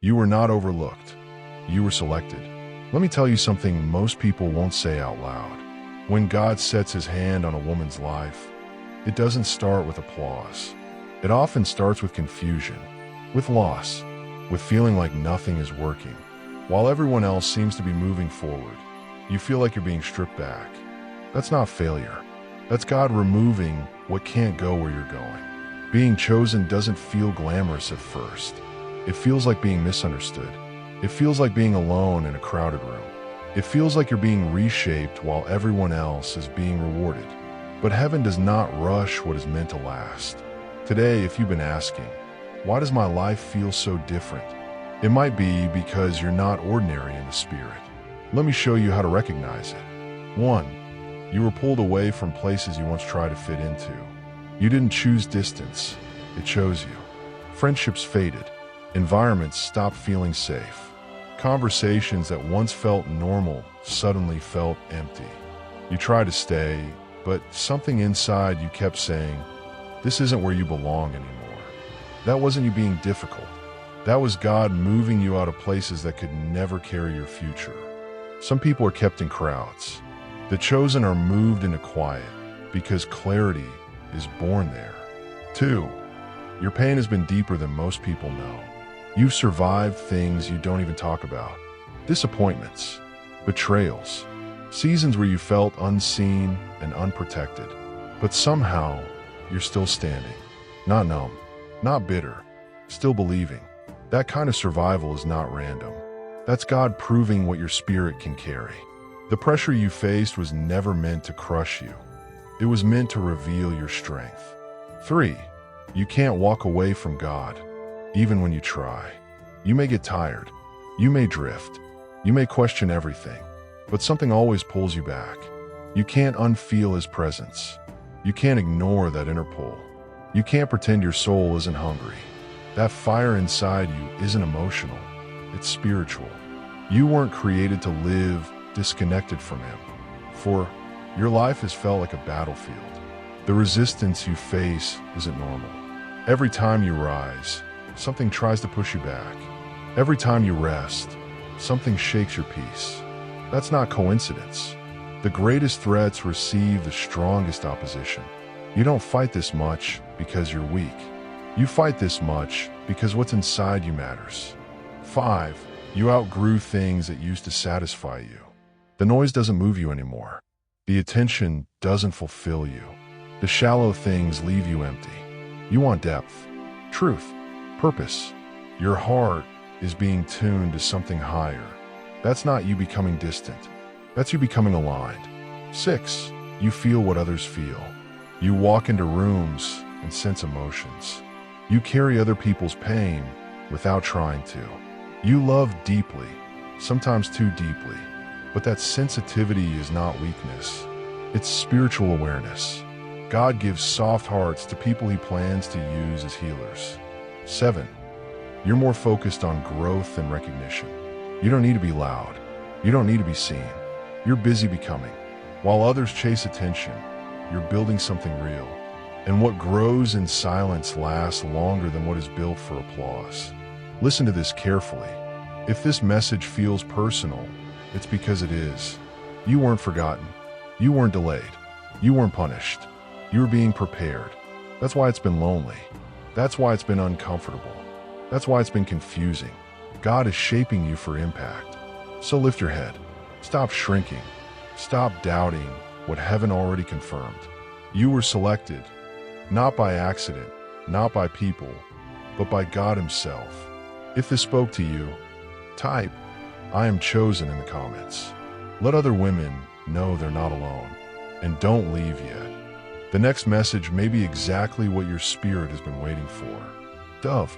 You were not overlooked. You were selected. Let me tell you something most people won't say out loud. When God sets his hand on a woman's life, it doesn't start with applause. It often starts with confusion, with loss, with feeling like nothing is working. While everyone else seems to be moving forward, you feel like you're being stripped back. That's not failure. That's God removing what can't go where you're going. Being chosen doesn't feel glamorous at first. It feels like being misunderstood. It feels like being alone in a crowded room. It feels like you're being reshaped while everyone else is being rewarded. But heaven does not rush what is meant to last. Today, if you've been asking, why does my life feel so different? It might be because you're not ordinary in the spirit. Let me show you how to recognize it. 1. You were pulled away from places you once tried to fit into. You didn't choose distance, it chose you. Friendships faded. Environments stopped feeling safe. Conversations that once felt normal suddenly felt empty. You tried to stay, but something inside you kept saying, this isn't where you belong anymore. That wasn't you being difficult. That was God moving you out of places that could never carry your future. Some people are kept in crowds. The chosen are moved into quiet because clarity is born there. 2. Your pain has been deeper than most people know. You've survived things you don't even talk about. Disappointments, betrayals, seasons where you felt unseen and unprotected. But somehow, you're still standing. Not numb, not bitter, still believing. That kind of survival is not random. That's God proving what your spirit can carry. The pressure you faced was never meant to crush you. It was meant to reveal your strength. 3. You can't walk away from God, even when you try. You may get tired. You may drift. You may question everything. But something always pulls you back. You can't unfeel his presence. You can't ignore that inner pull. You can't pretend your soul isn't hungry. That fire inside you isn't emotional. It's spiritual. You weren't created to live disconnected from him. For your life has felt like a battlefield. The resistance you face isn't normal. Every time you rise, something tries to push you back. Every time you rest, something shakes your peace. That's not coincidence. The greatest threats receive the strongest opposition. You don't fight this much because you're weak. You fight this much because what's inside you matters. 5. You outgrew things that used to satisfy you. The noise doesn't move you anymore. The attention doesn't fulfill you. The shallow things leave you empty. You want depth, truth, purpose. Your heart is being tuned to something higher. That's not you becoming distant. That's you becoming aligned. 6. You feel what others feel. You walk into rooms and sense emotions. You carry other people's pain without trying to. You love deeply, sometimes too deeply. But that sensitivity is not weakness. It's spiritual awareness. God gives soft hearts to people he plans to use as healers. 7. You're more focused on growth than recognition. You don't need to be loud. You don't need to be seen. You're busy becoming. While others chase attention, you're building something real. And what grows in silence lasts longer than what is built for applause. Listen to this carefully. If this message feels personal, it's because it is. You weren't forgotten. You weren't delayed. You weren't punished. You were being prepared. That's why it's been lonely. That's why it's been uncomfortable. That's why it's been confusing. God is shaping you for impact. So lift your head. Stop shrinking. Stop doubting what heaven already confirmed. You were selected, not by accident, not by people, but by God himself. If this spoke to you, type, I am chosen in the comments. Let other women know they're not alone. And don't leave yet. The next message may be exactly what your spirit has been waiting for. Dove.